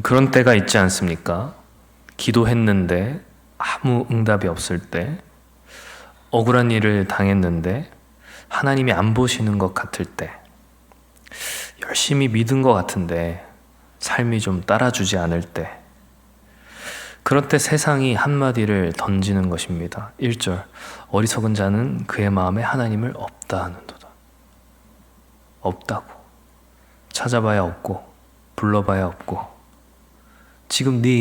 그런 때가 있지 않습니까? 기도했는데 아무 응답이 없을 때, 억울한 일을 당했는데 하나님이 안 보시는 것 같을 때, 열심히 믿은 것 같은데 삶이 좀 따라주지 않을 때, 그럴 때 세상이 한마디를 던지는 것입니다. 1절, 어리석은 자는 그의 마음에 하나님을 없다 하는도다. 없다고. 찾아봐야 없고 불러봐야 없고, 지금 네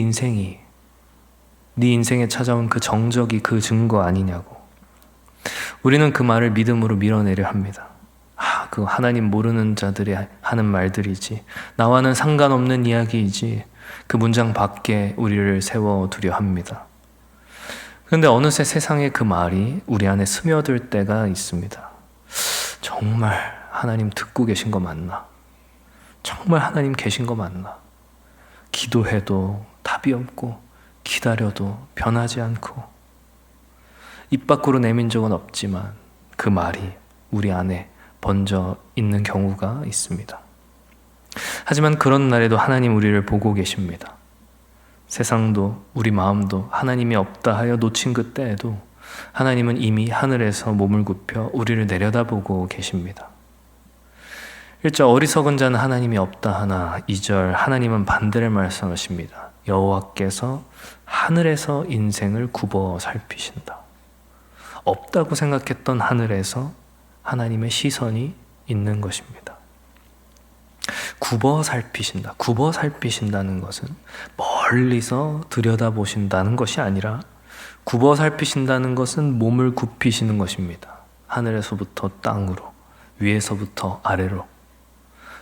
인생에 찾아온 그 정적이 그 증거 아니냐고. 우리는 그 말을 믿음으로 밀어내려 합니다. 그거 하나님 모르는 자들이 하는 말들이지, 나와는 상관없는 이야기이지, 그 문장 밖에 우리를 세워두려 합니다. 그런데 어느새 세상의 그 말이 우리 안에 스며들 때가 있습니다. 정말 하나님 듣고 계신 거 맞나? 정말 하나님 계신 거 맞나? 기도해도 답이 없고 기다려도 변하지 않고, 입 밖으로 내민 적은 없지만 그 말이 우리 안에 번져 있는 경우가 있습니다. 하지만 그런 날에도 하나님 우리를 보고 계십니다. 세상도 우리 마음도 하나님이 없다 하여 놓친 그때에도 하나님은 이미 하늘에서 몸을 굽혀 우리를 내려다보고 계십니다. 1절, 어리석은 자는 하나님이 없다 하나, 2절, 하나님은 반대를 말씀하십니다. 여호와께서 하늘에서 인생을 굽어 살피신다. 없다고 생각했던 하늘에서 하나님의 시선이 있는 것입니다. 굽어 살피신다. 굽어 살피신다는 것은 멀리서 들여다보신다는 것이 아니라, 굽어 살피신다는 것은 몸을 굽히시는 것입니다. 하늘에서부터 땅으로, 위에서부터 아래로,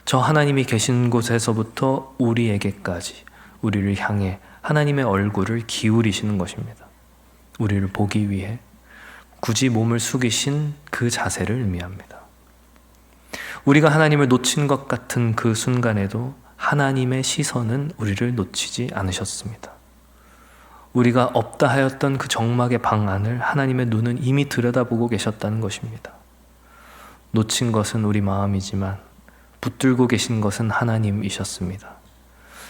저 하나님이 계신 곳에서부터 우리에게까지, 우리를 향해 하나님의 얼굴을 기울이시는 것입니다. 우리를 보기 위해 굳이 몸을 숙이신 그 자세를 의미합니다. 우리가 하나님을 놓친 것 같은 그 순간에도 하나님의 시선은 우리를 놓치지 않으셨습니다. 우리가 없다 하였던 그 정막의 방 안을 하나님의 눈은 이미 들여다보고 계셨다는 것입니다. 놓친 것은 우리 마음이지만 붙들고 계신 것은 하나님이셨습니다.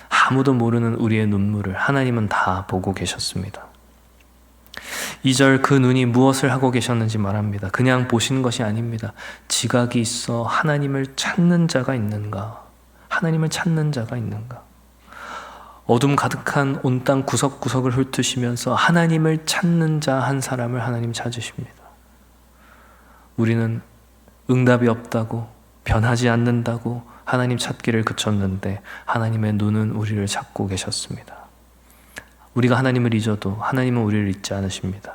아무도 모르는 우리의 눈물을 하나님은 다 보고 계셨습니다. 2절, 그 눈이 무엇을 하고 계셨는지 말합니다. 그냥 보시는 것이 아닙니다. 지각이 있어 하나님을 찾는 자가 있는가? 하나님을 찾는 자가 있는가? 어둠 가득한 온 땅 구석구석을 훑으시면서 하나님을 찾는 자 한 사람을 하나님 찾으십니다. 우리는 응답이 없다고, 변하지 않는다고 하나님 찾기를 그쳤는데 하나님의 눈은 우리를 찾고 계셨습니다. 우리가 하나님을 잊어도 하나님은 우리를 잊지 않으십니다.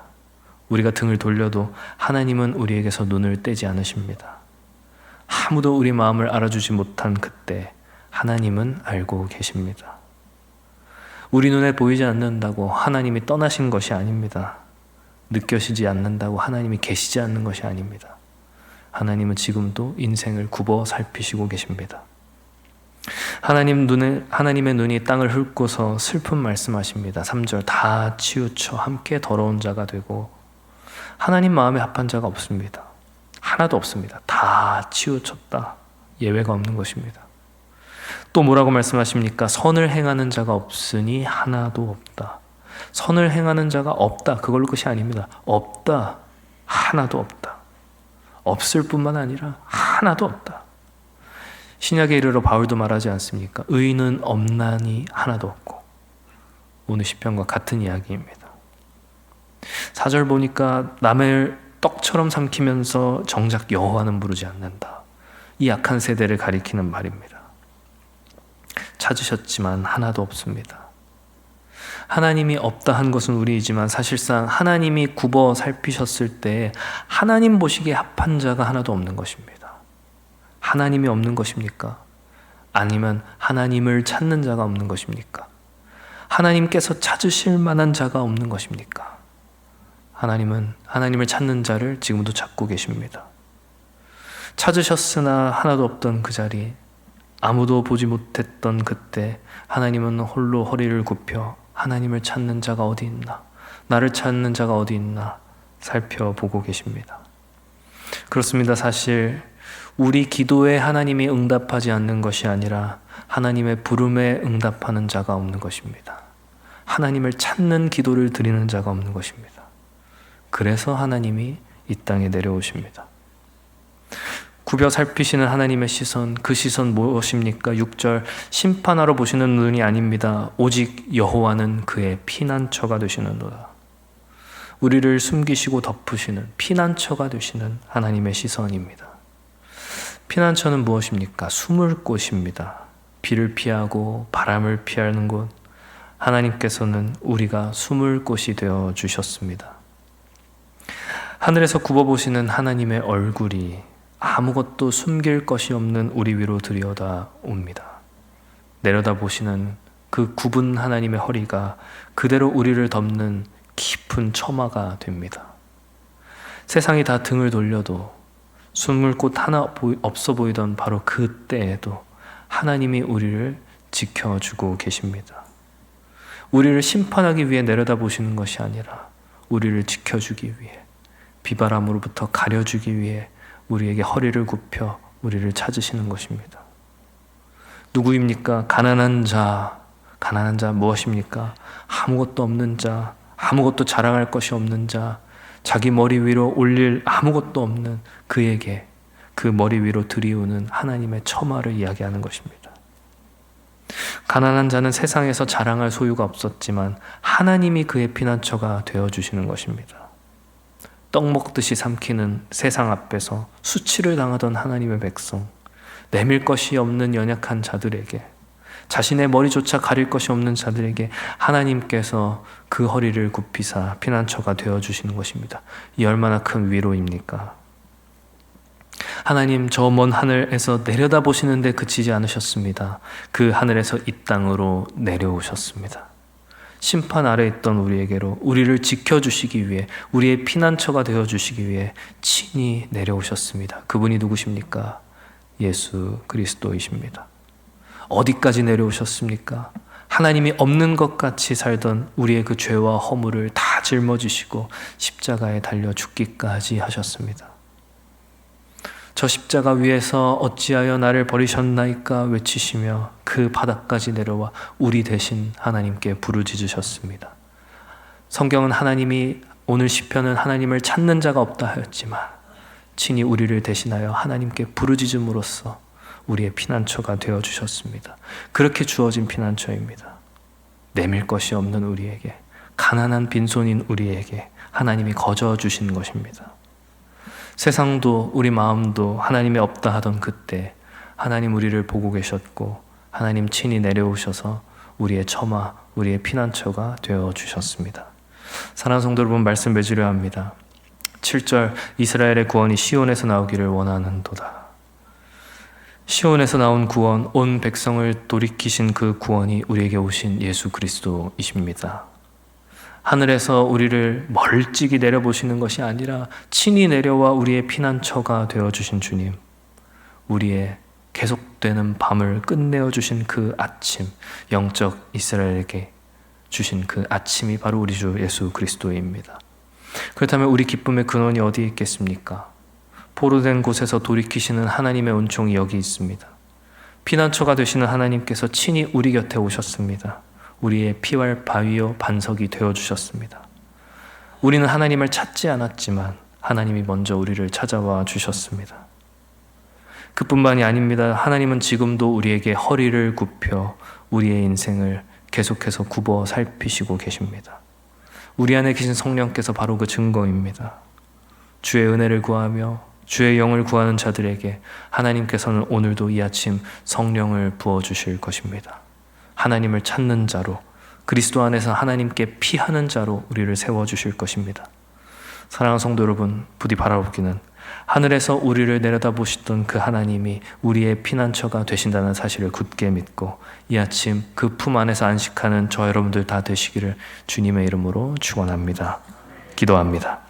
우리가 등을 돌려도 하나님은 우리에게서 눈을 떼지 않으십니다. 아무도 우리 마음을 알아주지 못한 그때 하나님은 알고 계십니다. 우리 눈에 보이지 않는다고 하나님이 떠나신 것이 아닙니다. 느껴지지 않는다고 하나님이 계시지 않는 것이 아닙니다. 하나님은 지금도 인생을 굽어 살피시고 계십니다. 하나님의 눈이 땅을 훑고서 슬픈 말씀하십니다. 3절, 다 치우쳐 함께 더러운 자가 되고. 하나님 마음에 합한 자가 없습니다. 하나도 없습니다. 다 치우쳤다. 예외가 없는 것입니다. 또 뭐라고 말씀하십니까? 선을 행하는 자가 없으니 하나도 없다. 선을 행하는 자가 없다. 그걸로 끝이 아닙니다. 없다. 하나도 없다. 없을 뿐만 아니라 하나도 없다. 신약에 이르러 바울도 말하지 않습니까? 의인은 없나니 하나도 없고. 오늘 시편과 같은 이야기입니다. 4절 보니까 남을 떡처럼 삼키면서 정작 여호와는 부르지 않는다. 이 약한 세대를 가리키는 말입니다. 찾으셨지만 하나도 없습니다. 하나님이 없다 한 것은 우리이지만 사실상 하나님이 굽어 살피셨을 때 하나님 보시기에 합한 자가 하나도 없는 것입니다. 하나님이 없는 것입니까? 아니면 하나님을 찾는 자가 없는 것입니까? 하나님께서 찾으실 만한 자가 없는 것입니까? 하나님은 하나님을 찾는 자를 지금도 찾고 계십니다. 찾으셨으나 하나도 없던 그 자리, 아무도 보지 못했던 그때 하나님은 홀로 허리를 굽혀 하나님을 찾는 자가 어디 있나, 나를 찾는 자가 어디 있나 살펴보고 계십니다. 그렇습니다. 사실 우리 기도에 하나님이 응답하지 않는 것이 아니라 하나님의 부름에 응답하는 자가 없는 것입니다. 하나님을 찾는 기도를 드리는 자가 없는 것입니다. 그래서 하나님이 이 땅에 내려오십니다. 굽어 살피시는 하나님의 시선, 그 시선 무엇입니까? 6절, 심판하러 보시는 눈이 아닙니다. 오직 여호와는 그의 피난처가 되시는도다. 우리를 숨기시고 덮으시는 피난처가 되시는 하나님의 시선입니다. 피난처는 무엇입니까? 숨을 곳입니다. 비를 피하고 바람을 피하는 곳, 하나님께서는 우리가 숨을 곳이 되어 주셨습니다. 하늘에서 굽어보시는 하나님의 얼굴이 아무것도 숨길 것이 없는 우리 위로 들여다옵니다. 내려다보시는 그 굽은 하나님의 허리가 그대로 우리를 덮는 깊은 처마가 됩니다. 세상이 다 등을 돌려도 숨을 곳 하나 없어 보이던 바로 그때에도 하나님이 우리를 지켜주고 계십니다. 우리를 심판하기 위해 내려다보시는 것이 아니라 우리를 지켜주기 위해, 비바람으로부터 가려주기 위해 우리에게 허리를 굽혀 우리를 찾으시는 것입니다. 누구입니까? 가난한 자 무엇입니까? 아무것도 없는 자, 아무것도 자랑할 것이 없는 자, 자기 머리 위로 올릴 아무것도 없는 그에게 그 머리 위로 들이우는 하나님의 처마를 이야기하는 것입니다. 가난한 자는 세상에서 자랑할 소유가 없었지만 하나님이 그의 피난처가 되어주시는 것입니다. 떡 먹듯이 삼키는 세상 앞에서 수치를 당하던 하나님의 백성, 내밀 것이 없는 연약한 자들에게, 자신의 머리조차 가릴 것이 없는 자들에게 하나님께서 그 허리를 굽히사 피난처가 되어주시는 것입니다. 이 얼마나 큰 위로입니까? 하나님 저 먼 하늘에서 내려다보시는데 그치지 않으셨습니다. 그 하늘에서 이 땅으로 내려오셨습니다. 심판 아래 있던 우리에게로 우리를 지켜주시기 위해, 우리의 피난처가 되어주시기 위해 친히 내려오셨습니다. 그분이 누구십니까? 예수 그리스도이십니다. 어디까지 내려오셨습니까? 하나님이 없는 것 같이 살던 우리의 그 죄와 허물을 다 짊어지시고 십자가에 달려 죽기까지 하셨습니다. 저 십자가 위에서 어찌하여 나를 버리셨나이까 외치시며 그 바닥까지 내려와 우리 대신 하나님께 부르짖으셨습니다. 성경은 하나님이, 오늘 시편은 하나님을 찾는 자가 없다 하였지만 친히 우리를 대신하여 하나님께 부르짖음으로써 우리의 피난처가 되어주셨습니다. 그렇게 주어진 피난처입니다. 내밀 것이 없는 우리에게, 가난한 빈손인 우리에게 하나님이 거저 주신 것입니다. 세상도 우리 마음도 하나님이 없다 하던 그때 하나님 우리를 보고 계셨고 하나님 친히 내려오셔서 우리의 처마, 우리의 피난처가 되어주셨습니다. 사랑하는 성도 여러분, 말씀 맺으려 합니다. 7절, 이스라엘의 구원이 시온에서 나오기를 원하는도다. 시온에서 나온 구원, 온 백성을 돌이키신 그 구원이 우리에게 오신 예수 그리스도이십니다. 하늘에서 우리를 멀찍이 내려보시는 것이 아니라 친히 내려와 우리의 피난처가 되어주신 주님, 우리의 계속되는 밤을 끝내어 주신 그 아침, 영적 이스라엘에게 주신 그 아침이 바로 우리 주 예수 그리스도입니다. 그렇다면 우리 기쁨의 근원이 어디에 있겠습니까? 포로된 곳에서 돌이키시는 하나님의 은총이 여기 있습니다. 피난처가 되시는 하나님께서 친히 우리 곁에 오셨습니다. 우리의 피할 바위요 반석이 되어주셨습니다. 우리는 하나님을 찾지 않았지만 하나님이 먼저 우리를 찾아와 주셨습니다. 그뿐만이 아닙니다. 하나님은 지금도 우리에게 허리를 굽혀 우리의 인생을 계속해서 굽어 살피시고 계십니다. 우리 안에 계신 성령께서 바로 그 증거입니다. 주의 은혜를 구하며 주의 영을 구하는 자들에게 하나님께서는 오늘도 이 아침 성령을 부어주실 것입니다. 하나님을 찾는 자로, 그리스도 안에서 하나님께 피하는 자로 우리를 세워주실 것입니다. 사랑하는 성도 여러분, 부디 바라보기는 하늘에서 우리를 내려다보시던 그 하나님이 우리의 피난처가 되신다는 사실을 굳게 믿고 이 아침 그 품 안에서 안식하는 저 여러분들 다 되시기를 주님의 이름으로 축원합니다. 기도합니다.